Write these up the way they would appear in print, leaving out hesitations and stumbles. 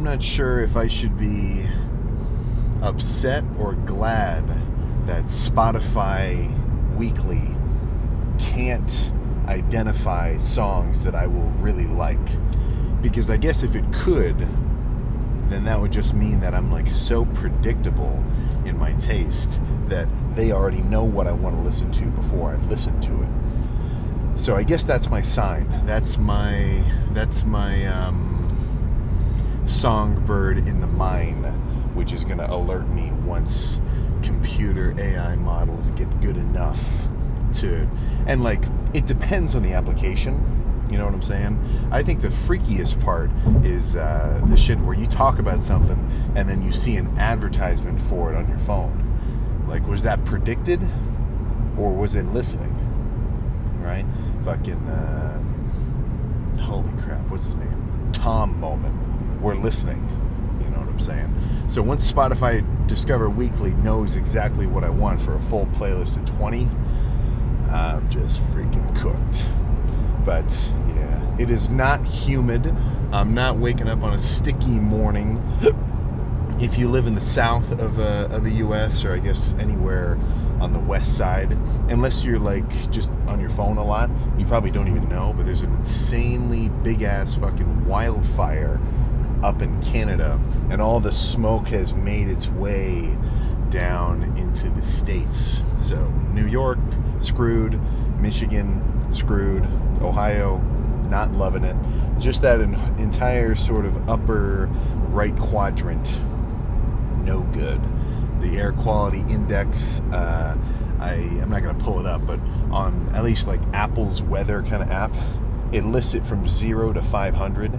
I'm not sure if I should be upset or glad that Spotify Weekly can't identify songs that I will really like. Because I guess if it could, then that would just mean that I'm like so predictable in my taste that they already know what I want to listen to before I've listened to it. So I guess that's my sign. That's my songbird in the mind, which is going to alert me once computer AI models get good enough to, and like, it depends on the application. You know what I'm saying? I think the freakiest part is the shit where you talk about something and then you see an advertisement for it on your phone. Like, was that predicted or was it listening? Right? Fucking, holy crap, what's his name? Tom moment. We're listening. You know what I'm saying? So once Spotify Discover Weekly knows exactly what I want for a full playlist of 20, I'm just freaking cooked. But yeah, it is not humid. I'm not waking up on a sticky morning. If you live in the south of the U.S., or I guess anywhere on the west side, unless you're like just on your phone a lot, you probably don't even know, but there's an insanely big ass fucking wildfire up in Canada, and all the smoke has made its way down into the States. So New York, screwed. Michigan, screwed. Ohio, not loving it. Just that entire sort of upper right quadrant, no good. The air quality index, I'm not going to pull it up, but on at least like Apple's weather kind of app, it lists it from 0 to 500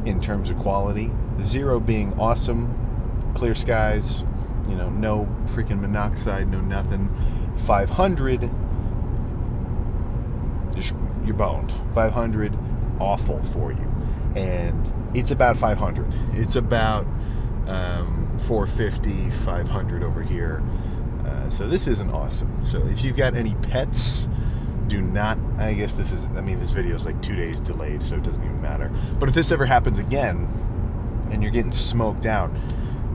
in terms of quality. 0 being awesome, clear skies, you know, no freaking monoxide, no nothing. 500, you're boned. 500, awful for you. And it's about 500. It's about 450, 500 over here. So this isn't awesome. So if you've got any pets, do not, I guess this video is like 2 days delayed, so it doesn't even matter. But if this ever happens again, and you're getting smoked out,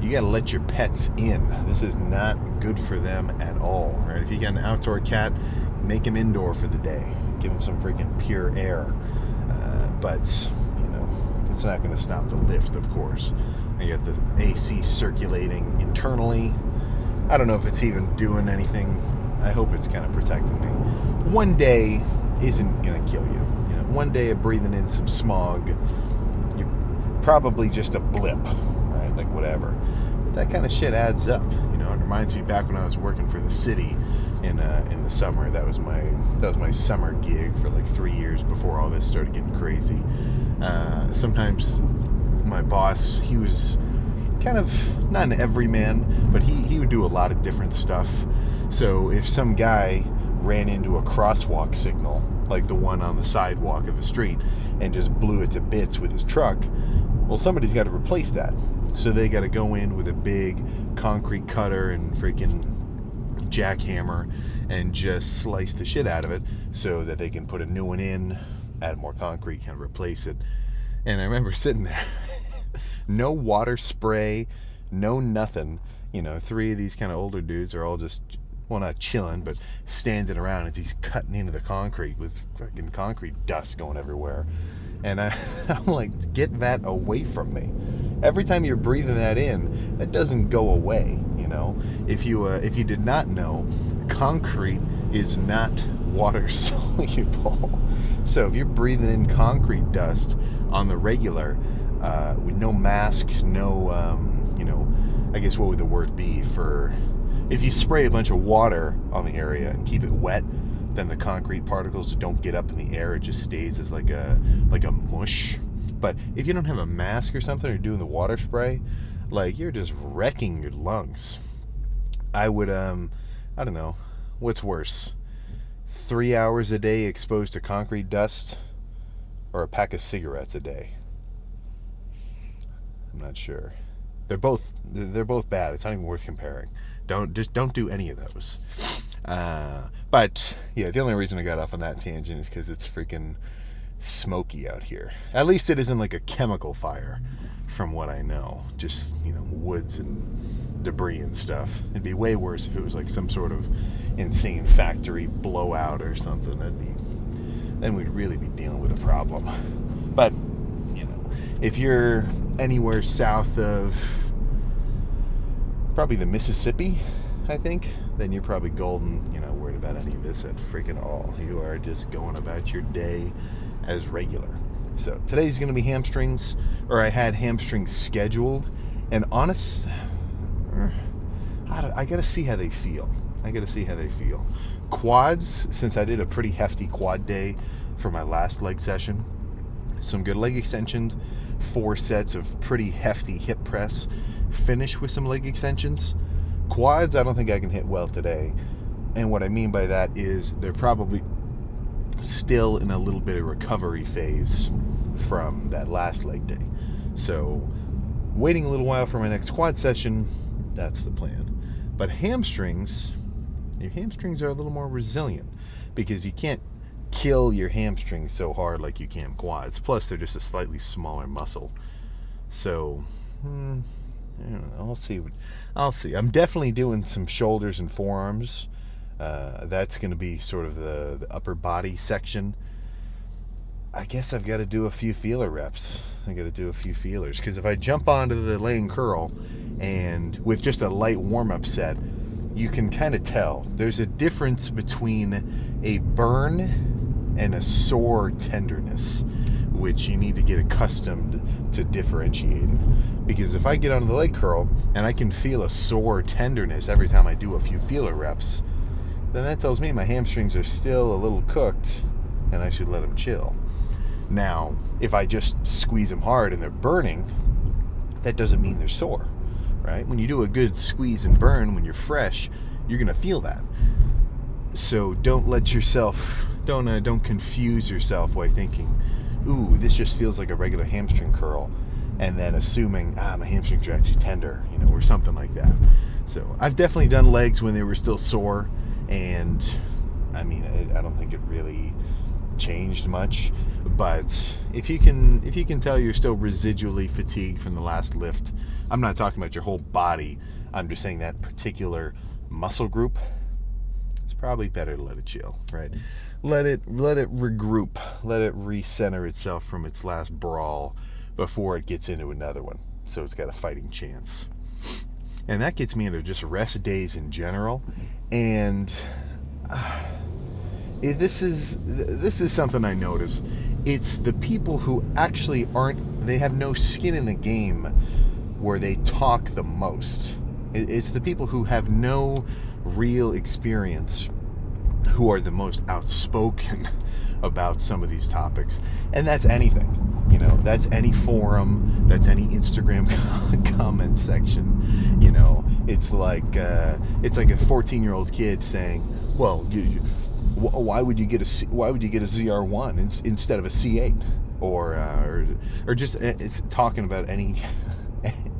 you gotta let your pets in. This is not good for them at all, right? If you got an outdoor cat, make him indoor for the day. Give him some freaking pure air. But, you know, it's not gonna stop the lift, of course. And you got the AC circulating internally. I don't know if it's even doing anything. I hope it's kind of protecting me. One day isn't gonna kill you. You know, one day of breathing in some smog, you're probably just a blip, right? Like whatever. But that kind of shit adds up. You know, it reminds me back when I was working for the city in the summer. That was my summer gig for like 3 years before all this started getting crazy. Sometimes my boss, he was kind of not an everyman, but he would do a lot of different stuff. So if some guy ran into a crosswalk signal, like the one on the sidewalk of the street, and just blew it to bits with his truck, well, somebody's got to replace that. So they got to go in with a big concrete cutter and freaking jackhammer and just slice the shit out of it so that they can put a new one in, add more concrete, kind of replace it. And I remember sitting there, no water spray, no nothing. You know, 3 of these kind of older dudes are all just, well, not chilling, but standing around as he's cutting into the concrete with fucking concrete dust going everywhere. And I'm like, get that away from me. Every time you're breathing that in, that doesn't go away, you know? If you did not know, concrete is not water soluble. So if you're breathing in concrete dust on the regular, with no mask, no, I guess what would the word be for, if you spray a bunch of water on the area and keep it wet, then the concrete particles don't get up in the air. It just stays as like a mush. But if you don't have a mask or something, or doing the water spray, like, you're just wrecking your lungs. I would, I don't know, what's worse? 3 hours a day exposed to concrete dust, or a pack of cigarettes a day? I'm not sure. They're both bad. It's not even worth comparing. Don't do any of those. But yeah, the only reason I got off on that tangent is because it's freaking smoky out here. At least it isn't like a chemical fire, from what I know. Just, woods and debris and stuff. It'd be way worse if it was like some sort of insane factory blowout or something. Then we'd really be dealing with a problem. But, if you're anywhere south of probably the Mississippi, I think, then you're probably golden. You're not worried about any of this at freaking all. You are just going about your day as regular. So today's going to be hamstrings, or I had hamstrings scheduled, and honest, I got to see how they feel. Quads, since I did a pretty hefty quad day for my last leg session, some good leg extensions, 4 sets of pretty hefty hip press, finish with some leg extensions. Quads, I don't think I can hit well today. And what I mean by that is they're probably still in a little bit of recovery phase from that last leg day. So waiting a little while for my next quad session, that's the plan. But hamstrings, your hamstrings are a little more resilient because you can't kill your hamstrings so hard like you can quads. Plus, they're just a slightly smaller muscle. So, I don't know, I'll see. I'm definitely doing some shoulders and forearms. That's going to be sort of the upper body section. I guess I've got to do a few feeler reps. I got to do a few feelers, because if I jump onto the laying curl and with just a light warm-up set, you can kind of tell there's a difference between a burn and a sore tenderness, which you need to get accustomed to differentiating. Because if I get onto the leg curl and I can feel a sore tenderness every time I do a few feeler reps, then that tells me my hamstrings are still a little cooked and I should let them chill. Now, if I just squeeze them hard and they're burning, that doesn't mean they're sore, right? When you do a good squeeze and burn when you're fresh, you're gonna feel that. So don't confuse yourself by thinking, ooh, this just feels like a regular hamstring curl, and then assuming, my hamstrings are actually tender, or something like that. So I've definitely done legs when they were still sore, and I don't think it really changed much. But if you can tell you're still residually fatigued from the last lift, I'm not talking about your whole body, I'm just saying that particular muscle group, it's probably better to let it chill, right? Let it regroup, let it recenter itself from its last brawl before it gets into another one, so it's got a fighting chance. And that gets me into just rest days in general. And this is something I notice. It's the people who actually they have no skin in the game where they talk the most. It's the people who have no real experience who are the most outspoken about some of these topics. And that's anything. That's any forum, that's any Instagram comment section. It's like a 14-year-old kid saying, well, why would you get a ZR1 instead of a C8, or just it's talking about anything,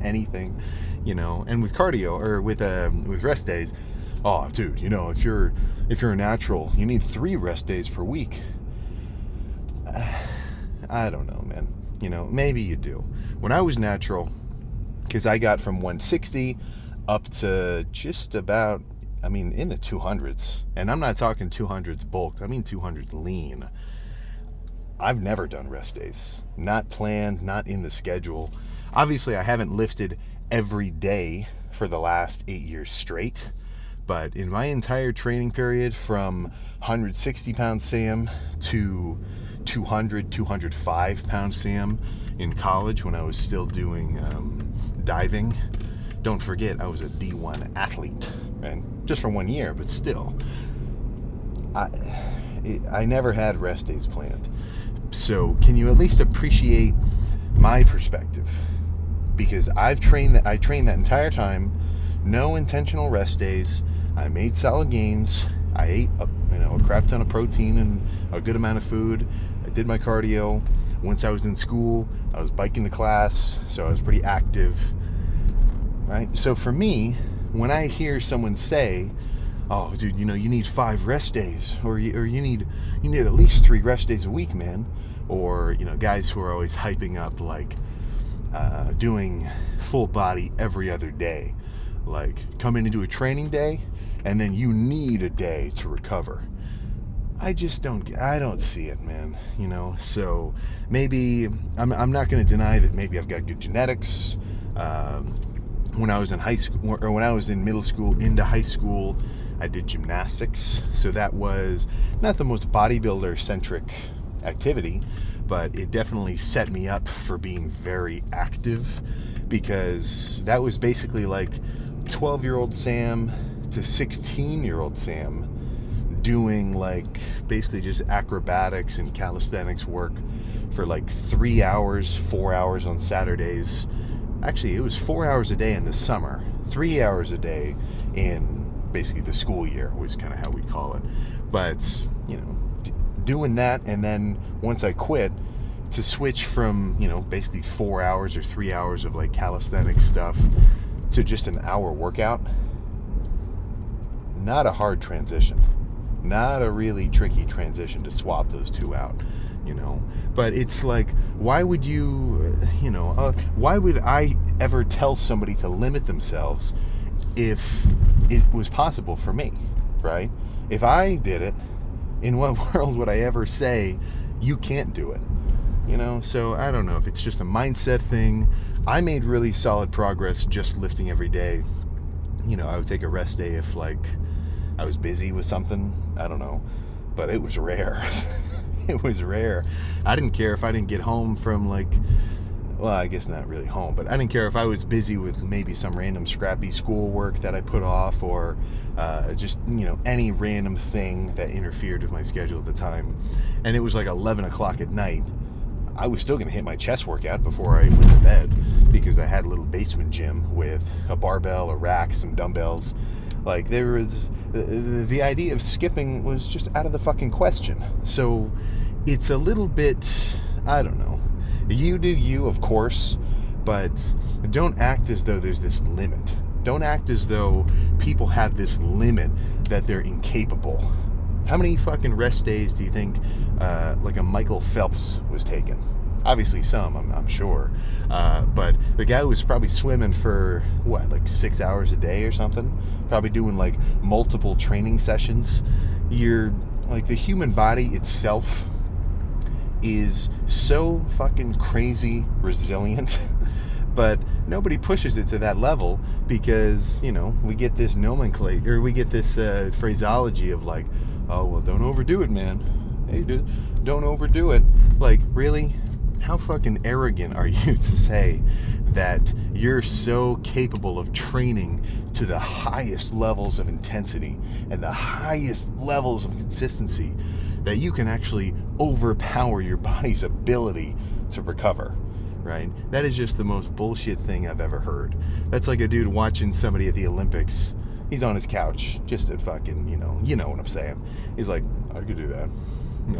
and with cardio or with rest days. Oh, dude, if you're a natural, you need 3 rest days per week. I don't know, man. Maybe you do. When I was natural, because I got from 160 up to just about, in the 200s. And I'm not talking 200s bulked, 200s lean. I've never done rest days. Not planned, not in the schedule. Obviously, I haven't lifted every day for the last 8 years straight. But in my entire training period, from 160 pound Sam to 205 pound Sam in college when I was still doing diving, don't forget I was a D1 athlete, right? Just for 1 year, but still. I never had rest days planned. So can you at least appreciate my perspective? Because I trained that entire time, no intentional rest days. I made solid gains. I ate a crap ton of protein and a good amount of food. I did my cardio. Once I was in school, I was biking to class, so I was pretty active, right? So for me, when I hear someone say, oh, dude, you need 5 rest days, or you need at least 3 rest days a week, man. or, you know, guys who are always hyping up like doing full body every other day, like coming into a training day and then you need a day to recover. I don't see it, man, you know. So maybe I'm not going to deny that maybe I've got good genetics. When I was in high school, or when I was in middle school into high school, I did gymnastics. So that was not the most bodybuilder centric activity, but it definitely set me up for being very active, because that was basically like 12-year-old Sam to 16-year-old Sam doing like basically just acrobatics and calisthenics work for like 3 hours, 4 hours on Saturdays. Actually, it was 4 hours a day in the summer, 3 hours a day in basically the school year was kind of how we call it. But, you know, doing that, and then once I quit, to switch from, you know, basically 4 hours or 3 hours of like calisthenics stuff to just an hour workout, not a hard transition. Not a really tricky transition to swap those two out, you know. But it's like, why would you, you know, why would I ever tell somebody to limit themselves if it was possible for me, right? If I did it, in what world would I ever say you can't do it? You know, so I don't know if it's just a mindset thing. I made really solid progress just lifting every day. You know, I would take a rest day if like I was busy with something, I don't know, but it was rare. It was rare. I didn't care if I didn't get home from like, well, I guess not really home, but I didn't care if I was busy with maybe some random scrappy schoolwork that I put off, or just, you know, any random thing that interfered with my schedule at the time. And it was like 11 o'clock at night. I was still going to hit my chest workout before I went to bed, because I had a little basement gym with a barbell, a rack, some dumbbells. Like, there was, the idea of skipping was just out of the fucking question. So it's a little bit, I don't know. You do you, of course, but don't act as though there's this limit. Don't act as though people have this limit that they're incapable. How many fucking rest days do you think like a Michael Phelps was taking? Obviously some, I'm sure. But the guy was probably swimming for, what, like 6 hours a day or something? Probably doing like multiple training sessions. You're, like, the human body itself is so fucking crazy resilient, but nobody pushes it to that level, because, you know, we get this nomenclature, or we get this phraseology of like, oh, well, don't overdo it, man. Hey, dude, don't overdo it. Like, really? How fucking arrogant are you to say that you're so capable of training to the highest levels of intensity and the highest levels of consistency that you can actually overpower your body's ability to recover, right? That is just the most bullshit thing I've ever heard. That's like a dude watching somebody at the Olympics. He's on his couch, just at fucking, you know what I'm saying. He's like, I could do that.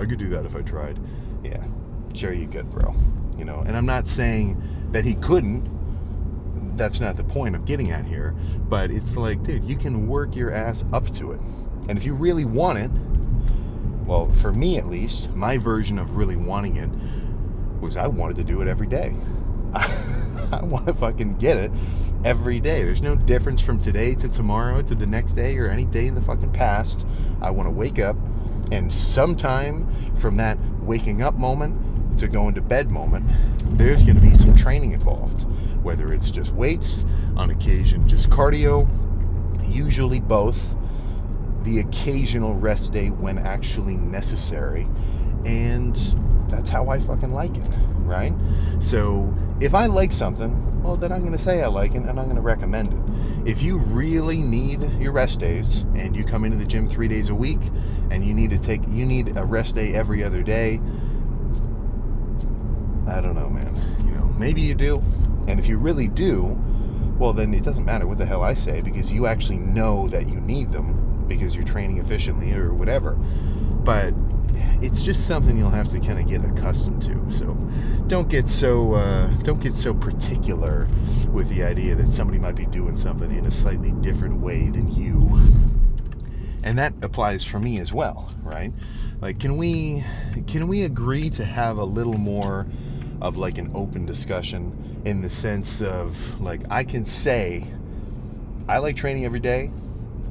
I could do that if I tried. Yeah, sure you could, bro. You know, and I'm not saying that he couldn't. That's not the point I'm getting at here. But it's like, dude, you can work your ass up to it. And if you really want it, well, for me at least, my version of really wanting it was I wanted to do it every day. I want to fucking get it every day. There's no difference from today to tomorrow to the next day or any day in the fucking past. I want to wake up, and sometime from that waking up moment to going to bed moment, there's going to be some training involved. Whether it's just weights, on occasion just cardio, usually both, the occasional rest day when actually necessary. And that's how I fucking like it, right? So if I like something, well, then I'm going to say I like it, and I'm going to recommend it. If you really need your rest days, and you come into the gym 3 days a week, and you need a rest day every other day, I don't know, man. You know, maybe you do. And if you really do, well, then it doesn't matter what the hell I say, because you actually know that you need them because you're training efficiently or whatever. But it's just something you'll have to kind of get accustomed to. So don't get so particular with the idea that somebody might be doing something in a slightly different way than you. And that applies for me as well, right? Like, can we agree to have a little more of like an open discussion, in the sense of, like, I can say I like training every day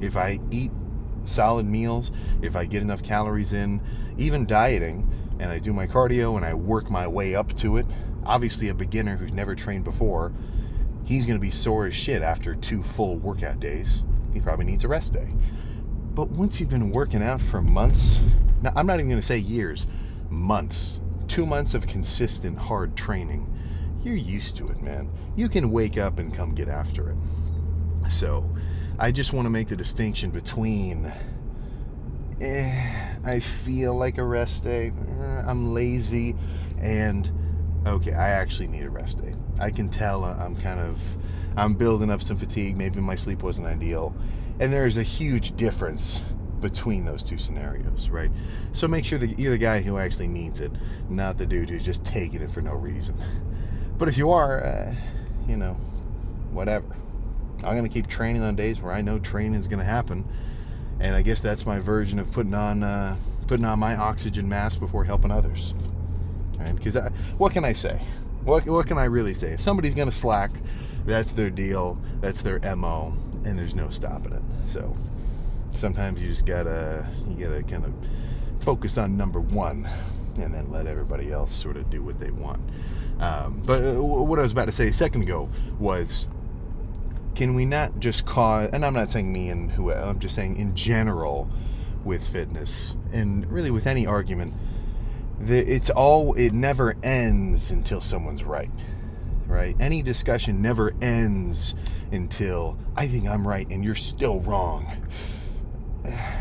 if I eat solid meals, if I get enough calories in, even dieting, and I do my cardio and I work my way up to it. Obviously, a beginner who's never trained before, he's going to be sore as shit after 2 full workout days. He probably needs a rest day. But once you've been working out for months, now I'm not even going to say years, months, 2 months of consistent hard training, you're used to it, man. You can wake up and come get after it. So I just want to make the distinction between I feel like a rest day, I'm lazy, and okay, I actually need a rest day. I can tell I'm building up some fatigue, maybe my sleep wasn't ideal, and there's a huge difference between those two scenarios, right? So make sure that you're the guy who actually needs it, not the dude who's just taking it for no reason. But if you are, whatever. I'm going to keep training on days where I know training is going to happen. And I guess that's my version of putting on my oxygen mask before helping others. Right? Because what can I say? What can I really say? If somebody's going to slack, that's their deal, that's their MO, and there's no stopping it. So sometimes you just gotta kind of focus on number one, and then let everybody else sort of do what they want. But what I was about to say a second ago was, can we not just cause, and I'm not saying me and who, I'm just saying in general with fitness, and really with any argument, it never ends until someone's right? Any discussion never ends until I think I'm right and you're still wrong.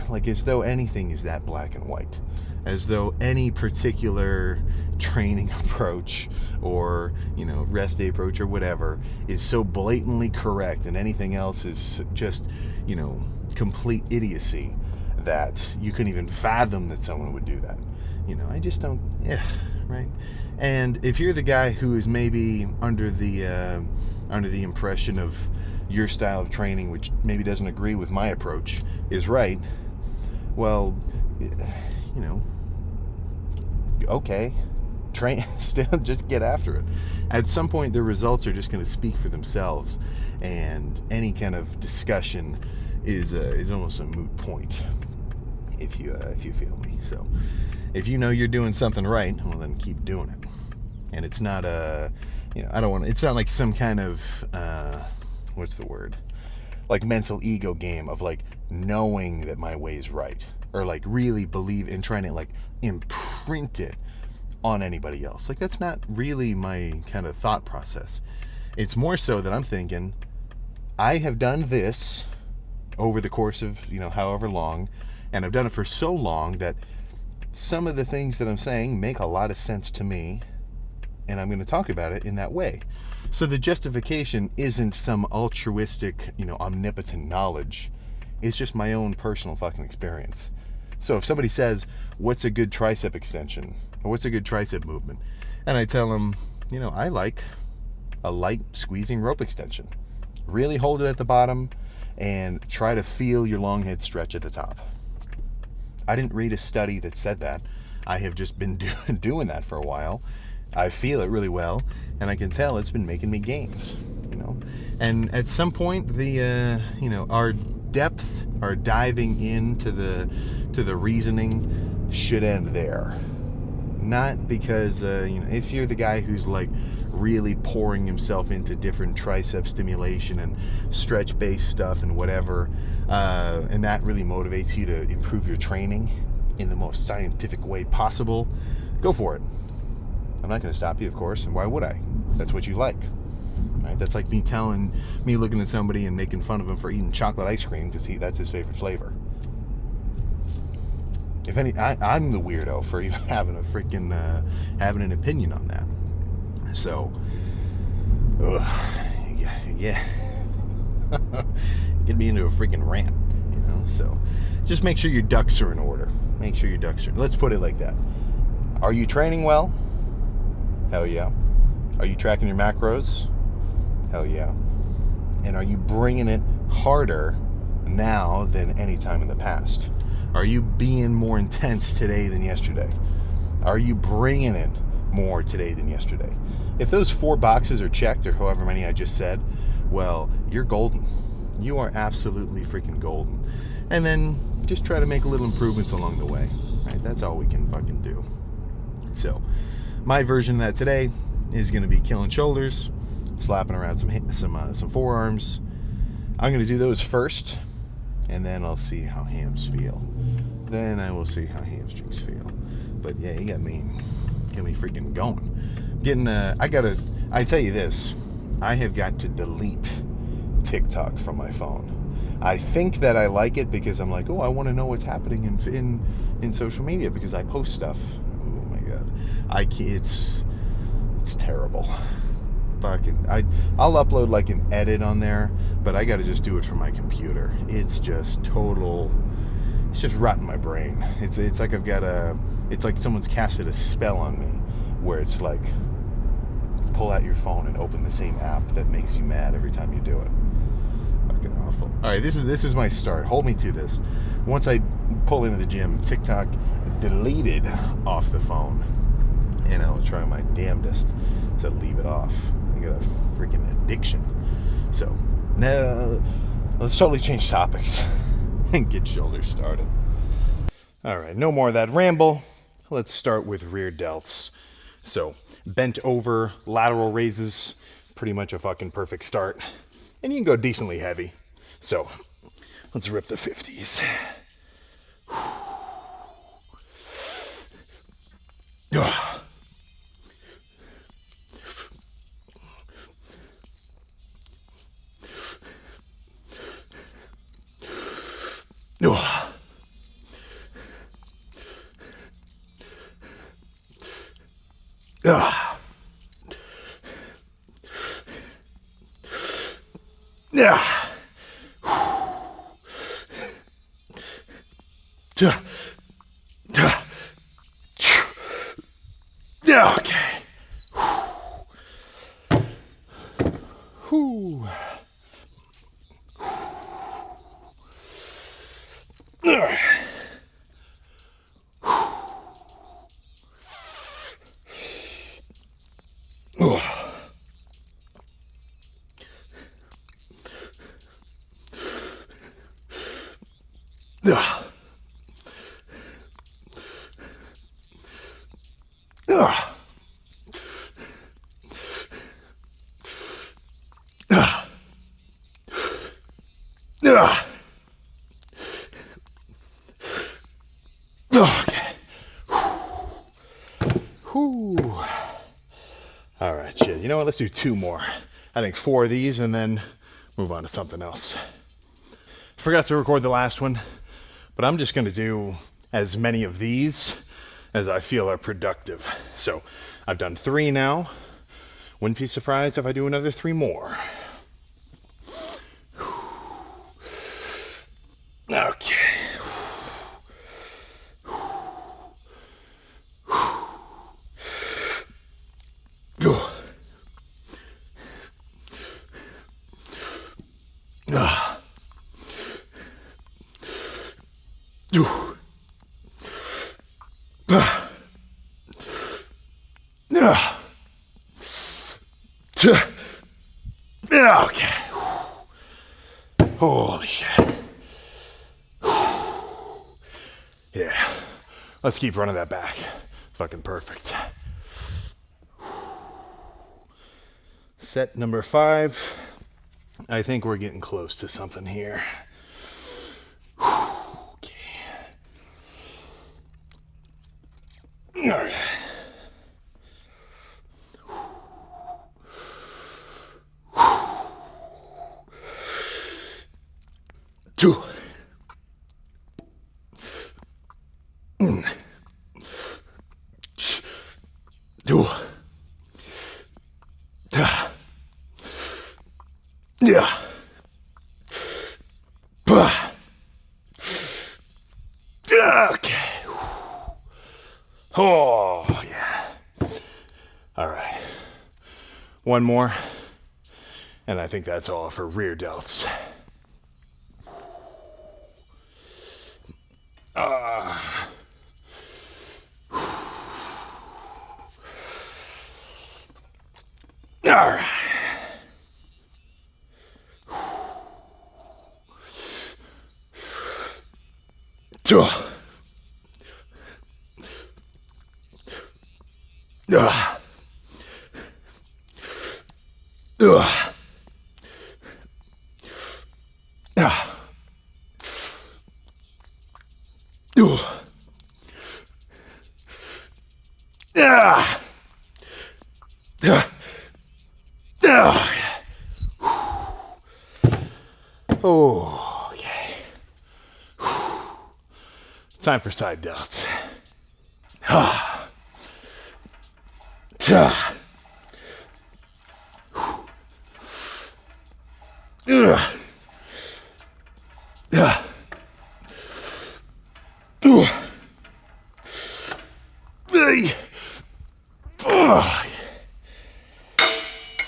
Like, as though anything is that black and white. As though any particular training approach or, rest day approach or whatever is so blatantly correct, and anything else is just, complete idiocy, that you couldn't even fathom that someone would do that. I just don't, right? And if you're the guy who is maybe under the impression of your style of training, which maybe doesn't agree with my approach, is right, well, okay, train, still just get after it. At some point, the results are just going to speak for themselves, and any kind of discussion is almost a moot point, if you feel me. So if you know you're doing something right, well, then keep doing it. And it's not it's not like some kind of what's the word, like mental ego game of like knowing that my way is right, or like really believe in trying to like imprint it on anybody else. Like, that's not really my kind of thought process. It's more so that I'm thinking, I have done this over the course of however long, and I've done it for so long that some of the things that I'm saying make a lot of sense to me, and I'm going to talk about it in that way. So the justification isn't some altruistic, omnipotent knowledge. It's just my own personal fucking experience. So if somebody says, what's a good tricep extension? Or what's a good tricep movement? And I tell them, I like a light squeezing rope extension. Really hold it at the bottom and try to feel your long head stretch at the top. I didn't read a study that said that. I have just been doing that for a while. I feel it really well, and I can tell it's been making me gains, And at some point, our depth, our diving into the reasoning should end there. Not because, if you're the guy who's like really pouring himself into different tricep stimulation and stretch-based stuff and whatever, and that really motivates you to improve your training in the most scientific way possible, go for it. I'm not going to stop you, of course, and why would I? That's what you like, right? That's like me looking at somebody and making fun of him for eating chocolate ice cream because that's his favorite flavor. If any, I'm the weirdo for even having having an opinion on that. So, yeah, get me into a freaking rant, So, just make sure your ducks are in order. Let's put it like that. Are you training well? Hell yeah. Are you tracking your macros? Hell yeah. And are you bringing it harder now than any time in the past? Are you being more intense today than yesterday? Are you bringing in more today than yesterday? If those 4 boxes are checked, or however many I just said, well, you're golden. You are absolutely freaking golden. And then just try to make little improvements along the way, right? That's all we can fucking do. So my version of that today is going to be killing shoulders, slapping around some forearms. I'm going to do those first, and then I'll see how hams feel. Then I will see how hamstrings feel. But yeah, you got me freaking going. I tell you this, I have got to delete TikTok from my phone. I think that I like it because I'm like, oh, I want to know what's happening in social media because I post stuff. Oh my god, it's terrible. I'll upload like an edit on there, but I got to just do it from my computer. It's just rotting my brain. It's like it's like someone's casted a spell on me, where it's like, pull out your phone and open the same app that makes you mad every time you do it. Fucking awful. All right, this is my start. Hold me to this. Once I pull into the gym, TikTok deleted off the phone, and I was trying my damnedest to leave it off. I got a freaking addiction. So now let's totally change topics and get shoulders started. All right, no more of that ramble. Let's start with rear delts. So bent over lateral raises, pretty much a fucking perfect start. And you can go decently heavy. So let's rip the 50s. Okay. Whew. Okay. Whew. All right, shit. You know what? Let's do 2 more. I think 4 of these and then move on to something else. Forgot to record the last one, but I'm just going to do as many of these as I feel are productive. So I've done 3 now. Wouldn't be surprised if I do another 3 more. Okay. Okay. Holy shit. Yeah. Let's keep running that back. Fucking perfect. Set number 5. I think we're getting close to something here. Okay. All right. Two. Two. Yeah. Okay. Oh, yeah. All right. One more. And I think that's all for rear delts. All right. Oh, okay. Time for side delts.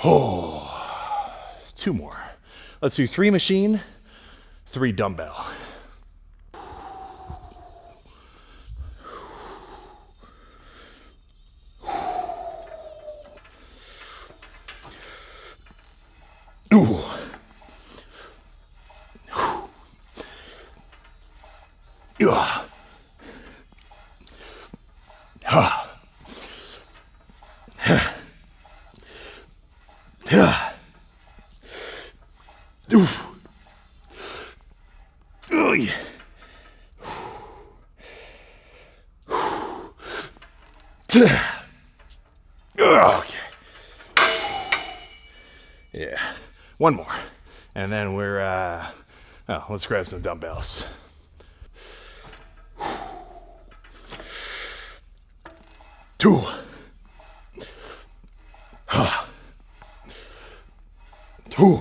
Oh, two more. Let's do 3 machine, 3 dumbbell. Ooh. Okay. Yeah. One more. And then we're, let's grab some dumbbells. Two. Two.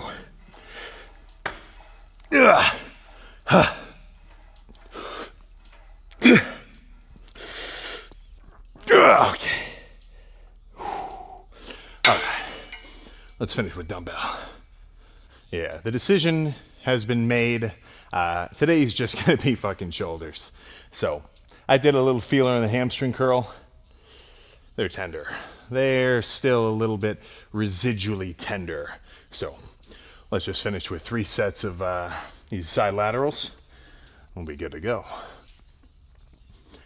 Okay. All right. Let's finish with dumbbell. Yeah, the decision has been made. Today's just gonna be fucking shoulders. So I did a little feeler on the hamstring curl. They're tender. They're still a little bit residually tender. So let's just finish with 3 sets of these side laterals. We'll be good to go.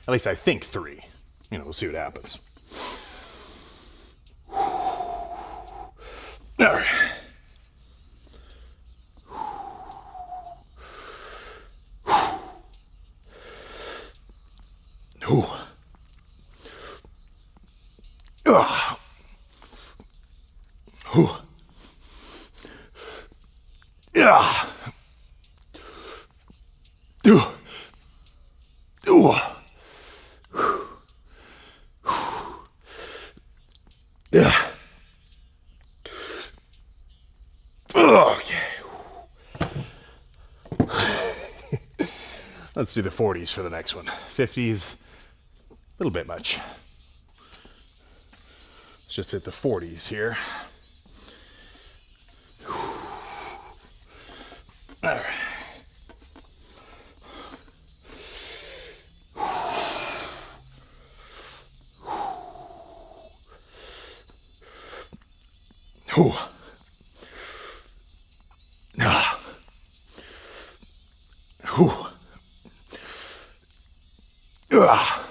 At least I think 3. We'll see what happens. All right. Ooh. Ooh. Yeah. Ooh. Ooh. Yeah. Okay. Let's do the 40s for the next one. 50s, a little bit much. Let's just hit the 40s here. All right. Ooh. Ah. Ooh. Ah.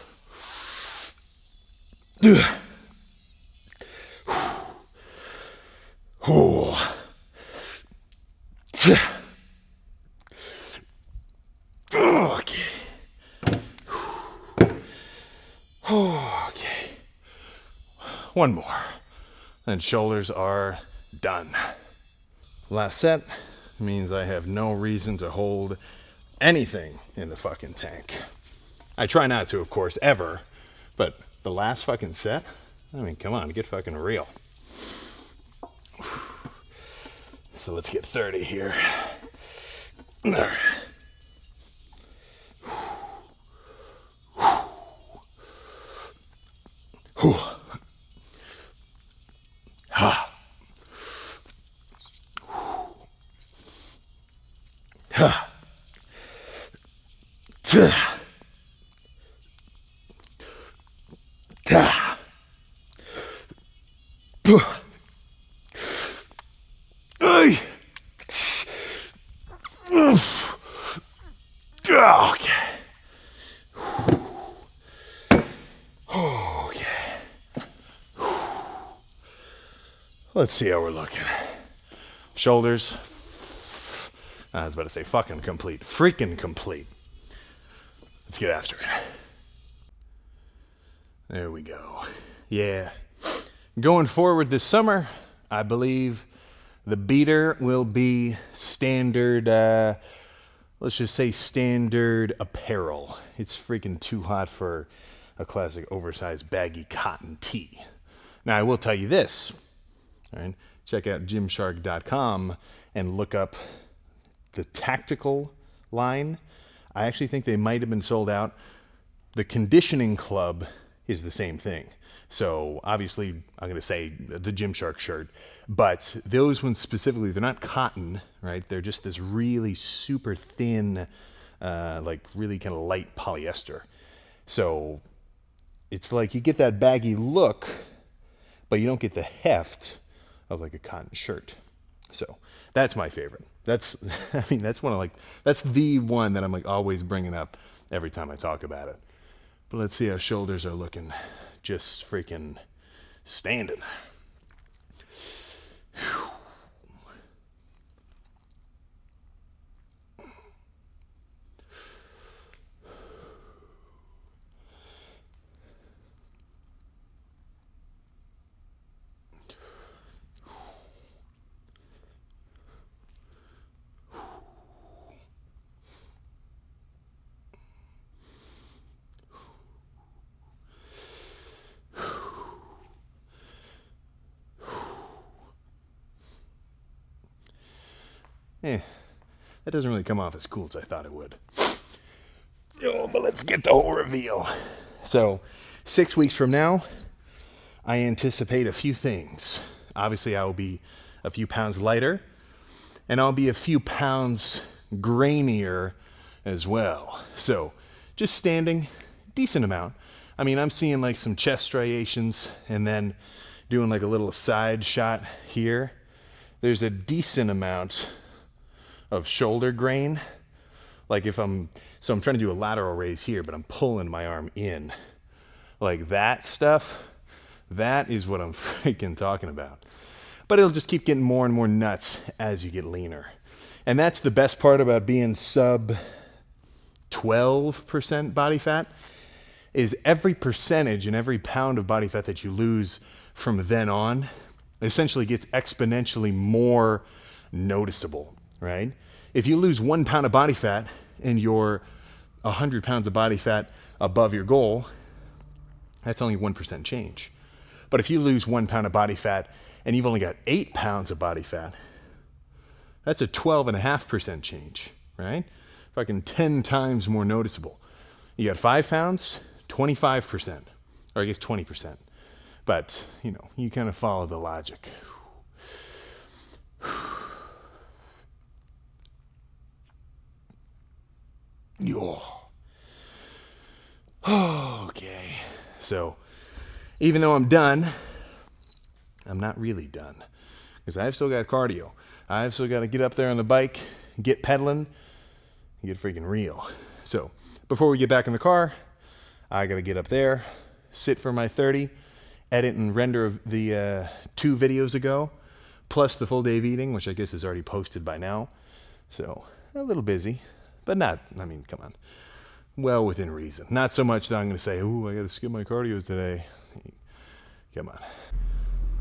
Ooh. Okay. Okay. One more. And shoulders are done. Last set means I have no reason to hold anything in the fucking tank. I try not to, of course, ever, but the last fucking set, I mean, come on, get fucking real. So let's get 30 here. All right. Ha. Ha. Okay. Okay. Let's see how we're looking. Shoulders. I was about to say fucking complete. Freaking complete. Let's get after it. There we go. Yeah. Going forward this summer, I believe the beater will be standard, let's just say standard apparel. It's freaking too hot for a classic oversized baggy cotton tee. Now, I will tell you this. All right, check out gymshark.com and look up the tactical line. I actually think they might have been sold out. The conditioning club is the same thing. So obviously, I'm going to say the Gymshark shirt, but those ones specifically, they're not cotton, right? They're just this really super thin, like really kind of light polyester. So it's like you get that baggy look, but you don't get the heft of like a cotton shirt. So that's my favorite. That's that's the one that I'm like always bringing up every time I talk about it. But let's see how shoulders are looking. Just freaking standing. Whew. That doesn't really come off as cool as I thought it would. Oh, but let's get the whole reveal. So, 6 weeks from now, I anticipate a few things. Obviously, I will be a few pounds lighter, and I'll be a few pounds grainier as well. So, just standing, decent amount. I mean, I'm seeing like some chest striations, and then doing like a little side shot here. There's a decent amount of shoulder grain. Like if I'm trying to do a lateral raise here, but I'm pulling my arm in. Like that stuff, that is what I'm freaking talking about. But it'll just keep getting more and more nuts as you get leaner. And that's the best part about being sub 12% body fat, is every percentage and every pound of body fat that you lose from then on essentially gets exponentially more noticeable. Right? If you lose 1 pound of body fat and you're 100 pounds of body fat above your goal, that's only 1% change. But if you lose 1 pound of body fat and you've only got 8 pounds of body fat, that's a 12.5% change, right? Fucking 10 times more noticeable. You got 5 pounds, 25%, or I guess 20%. But, you know, you kind of follow the logic. Okay, so even though I'm done, I'm not really done, because I've still got cardio. I've still got to get up there on the bike, get pedaling, get freaking real. So before we get back in the car, I got to get up there, sit for my 30, edit and render the 2 videos ago, plus the full day of eating, which I guess is already posted by now. So a little busy. But not, I mean, come on. Well within reason. Not so much that I'm going to say, ooh, I got to skip my cardio today. Come on.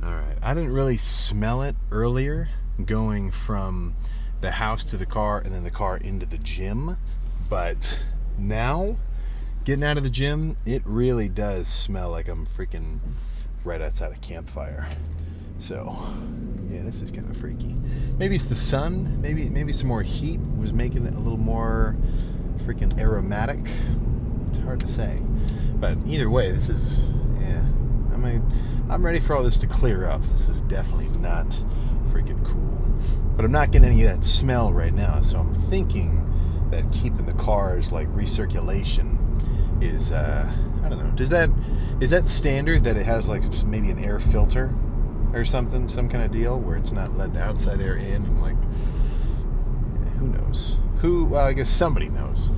All right. I didn't really smell it earlier going from the house to the car and then the car into the gym. But now, getting out of the gym, it really does smell like I'm freaking right outside a campfire. So, yeah, this is kind of freaky. Maybe it's the sun. Maybe some more heat was making it a little more freaking aromatic. It's hard to say. But either way, this is, yeah. I'm ready for all this to clear up. This is definitely not freaking cool. But I'm not getting any of that smell right now. So I'm thinking that keeping the cars like recirculation is, I don't know. Is that standard that it has like maybe an air filter or something, some kind of deal where it's not letting outside air in, and like, yeah, who knows? Well, I guess somebody knows.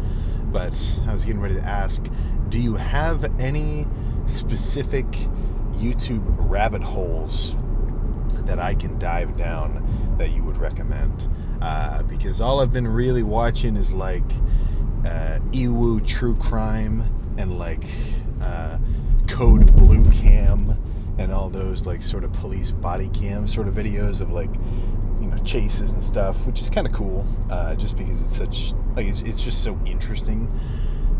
But I was getting ready to ask, do you have any specific YouTube rabbit holes that I can dive down that you would recommend? Because all I've been really watching is like Ewu True Crime and like Code Blue Cam and all those like sort of police body cam sort of videos of like, you know, chases and stuff, which is kind of cool, just because it's such like it's just so interesting.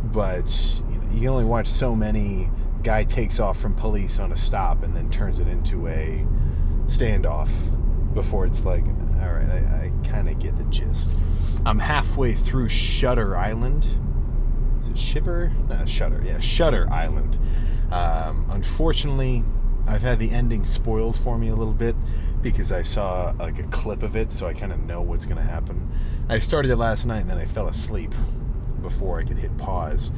But you know, you can only watch so many. Guy takes off from police on a stop and then turns it into a standoff before it's like, all right, I kind of get the gist. I'm halfway through Shutter Island. Is it Shiver? No, Shutter. Yeah, Shutter Island. Unfortunately, I've had the ending spoiled for me a little bit because I saw like a clip of it, so I kind of know what's going to happen. I started it last night and then I fell asleep before I could hit pause,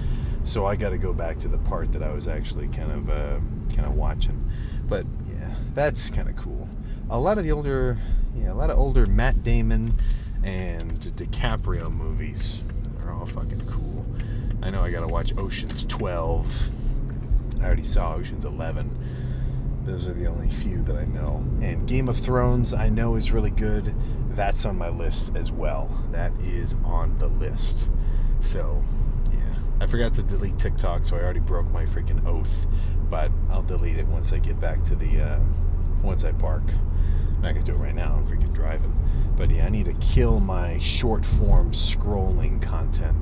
so I got to go back to the part that I was actually kind of watching. But yeah, that's kind of cool. A lot of older Matt Damon and DiCaprio movies are all fucking cool. I know I got to watch Ocean's 12. I already saw Ocean's 11. Those are the only few that I know. And Game of Thrones, I know is really good. That's on my list as well. That is on the list. So, yeah. I forgot to delete TikTok, so I already broke my freaking oath. But I'll delete it once I get back to the, once I park. I'm not going to do it right now. I'm freaking driving. But yeah, I need to kill my short form scrolling content.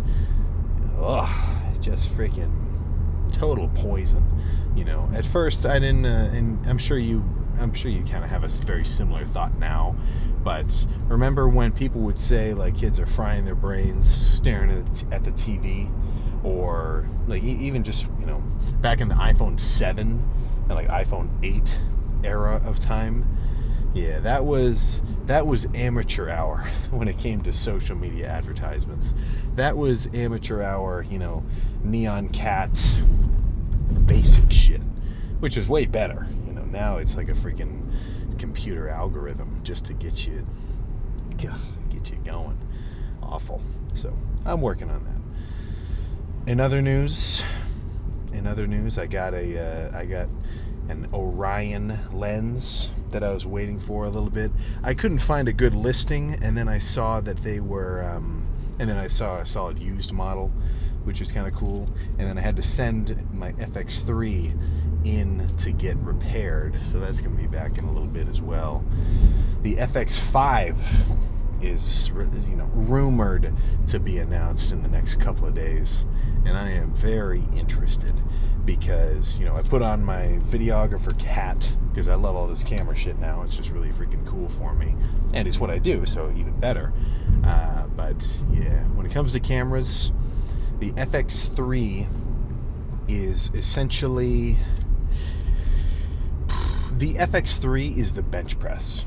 Ugh, it's just freaking total poison. You know, at first I didn't, and I'm sure you kind of have a very similar thought now. But remember when people would say like kids are frying their brains staring at the TV, or like even just, you know, back in the iPhone 7 and like iPhone 8 era of time. Yeah, that was amateur hour when it came to social media advertisements. That was amateur hour, you know, neon cat, basic shit, which is way better. You know, now it's like a freaking computer algorithm just to get you going. Awful. So I'm working on that. In other news, I got an Orion lens that I was waiting for a little bit. I couldn't find a good listing, and then I saw that they were, and then I saw a solid used model, which was kind of cool. And then I had to send my FX3 in to get repaired, so that's going to be back in a little bit as well. The FX5 is, you know, rumored to be announced in the next couple of days, and I am very interested because, you know, I put on my videographer hat because I love all this camera shit now. It's just really freaking cool for me, and it's what I do, so even better. But yeah, when it comes to cameras, the FX3 is essentially, the FX3 is the bench press.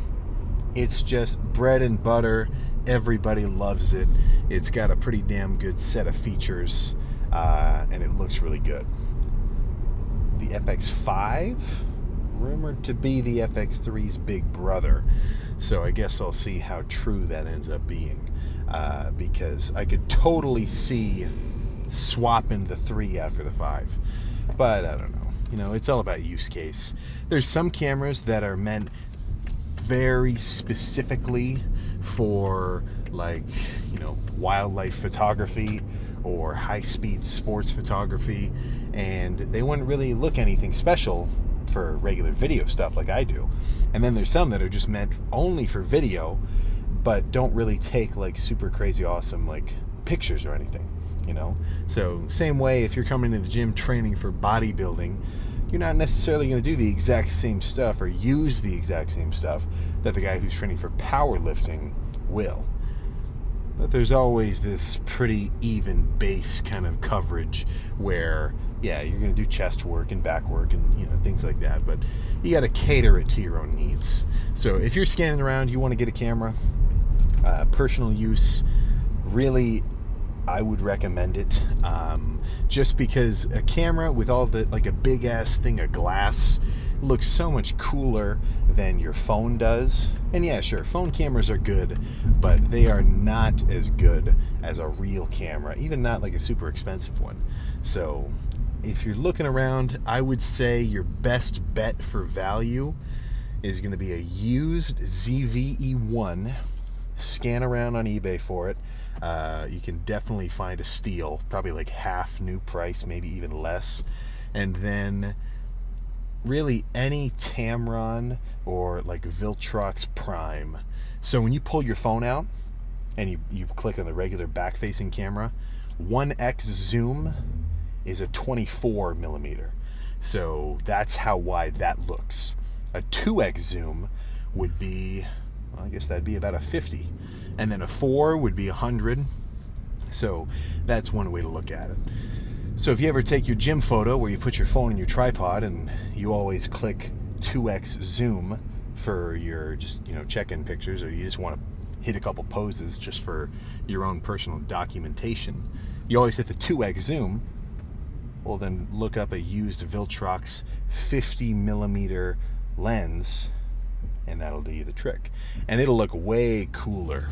It's just bread and butter. Everybody loves it. It's got a pretty damn good set of features, and it looks really good. The FX5, rumored to be the FX3's big brother. So I guess I'll see how true that ends up being, because I could totally see swapping the 3 out for the 5. But I don't know. You know, it's all about use case. There's some cameras that are meant very specifically for, like, you know, wildlife photography or high-speed sports photography, and they wouldn't really look anything special for regular video stuff like I do. And then there's some that are just meant only for video, but don't really take like super crazy awesome like pictures or anything, you know. So same way, if you're coming to the gym training for bodybuilding, you're not necessarily going to do the exact same stuff or use the exact same stuff that the guy who's training for powerlifting will. But there's always this pretty even base kind of coverage where, yeah, you're going to do chest work and back work and, you know, things like that, but you got to cater it to your own needs. So if you're scanning around, you want to get a camera, personal use, really, I would recommend it, just because a camera with all the, like a big ass thing of glass looks so much cooler than your phone does. And yeah, sure, phone cameras are good, but they are not as good as a real camera, even not like a super expensive one. So if you're looking around, I would say your best bet for value is going to be a used ZV-E1. Scan around on eBay for it. You can definitely find a steal, probably like half new price, maybe even less. And then really any Tamron or like Viltrox Prime. So when you pull your phone out and you click on the regular back-facing camera, 1x zoom is a 24 millimeter. So that's how wide that looks. A 2x zoom would be, well, I guess that'd be about a 50. And then a 4 would be 100. So that's one way to look at it. So if you ever take your gym photo where you put your phone in your tripod and you always click 2x zoom for your just, check-in pictures, or you just want to hit a couple poses just for your own personal documentation, you always hit the 2x zoom. Well, then look up a used Viltrox 50 millimeter lens, and that'll do you the trick. And it'll look way cooler.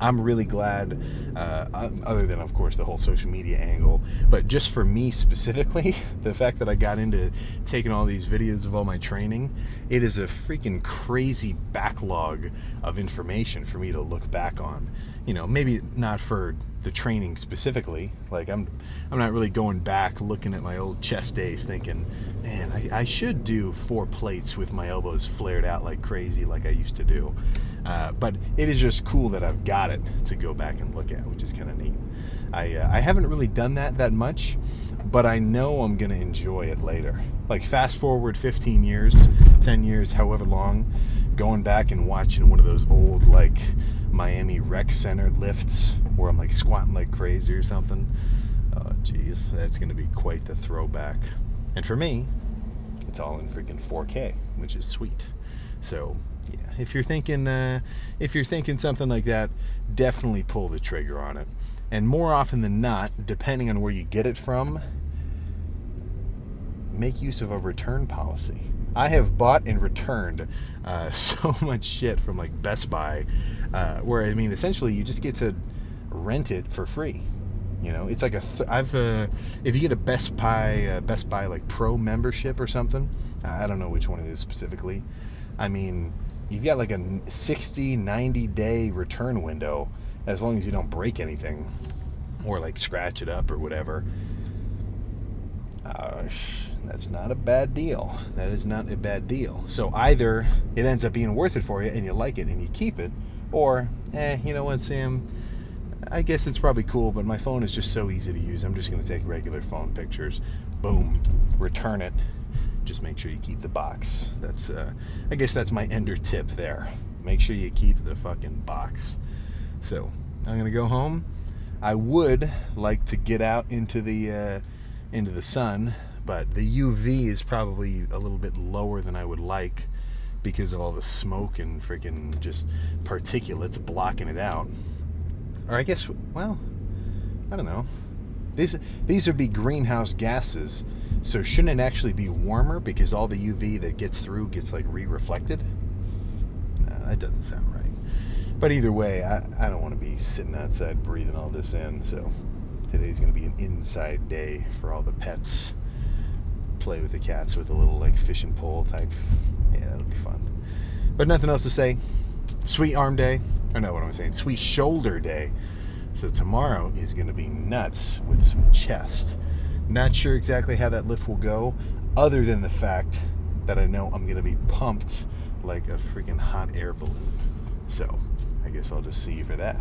I'm really glad, other than, of course, the whole social media angle, but just for me specifically, the fact that I got into taking all these videos of all my training, it is a freaking crazy backlog of information for me to look back on. Maybe not for the training specifically. Like, I'm not really going back looking at my old chest days thinking, man, I should do 4 plates with my elbows flared out like crazy like I used to do. But it is just cool that I've got it to go back and look at, which is kind of neat. I haven't really done that much, but I know I'm going to enjoy it later. Like, fast forward 15 years, 10 years, however long, going back and watching one of those old, like, Miami Rec Center lifts where I'm, like, squatting like crazy or something. Oh, geez, that's going to be quite the throwback. And for me, it's all in freaking 4K, which is sweet. So, yeah, if you're thinking something like that, definitely pull the trigger on it. And more often than not, depending on where you get it from, make use of a return policy. I have bought and returned so much shit from like Best Buy, where essentially you just get to rent it for free. It's like if you get a Best Buy like Pro membership or something, I don't know which one it is specifically. You've got like a 60-90 day return window, as long as you don't break anything or like scratch it up or whatever. That's not a bad deal. That is not a bad deal. So either it ends up being worth it for you and you like it and you keep it, or you know what, Sam, I guess it's probably cool, but my phone is just so easy to use. I'm just going to take regular phone pictures. Boom, return it. Just make sure you keep the box. That's I guess that's my ender tip there. Make sure you keep the fucking box. So I'm gonna go home. I would like to get out into the sun, but the UV is probably a little bit lower than I would like because of all the smoke and freaking just particulates blocking it out. Or I guess, well, I don't know. These would be greenhouse gases, so shouldn't it actually be warmer because all the UV that gets through gets like re-reflected? No, that doesn't sound right. But either way, I don't want to be sitting outside breathing all this in, so today's going to be an inside day for all the pets. Play with the cats with a little like fishing pole type. Yeah, that'll be fun. But nothing else to say. Sweet arm day. Or no, what am I saying? Sweet shoulder day. So tomorrow is going to be nuts with some chest. Not sure exactly how that lift will go, other than the fact that I know I'm going to be pumped like a freaking hot air balloon. So I guess I'll just see you for that.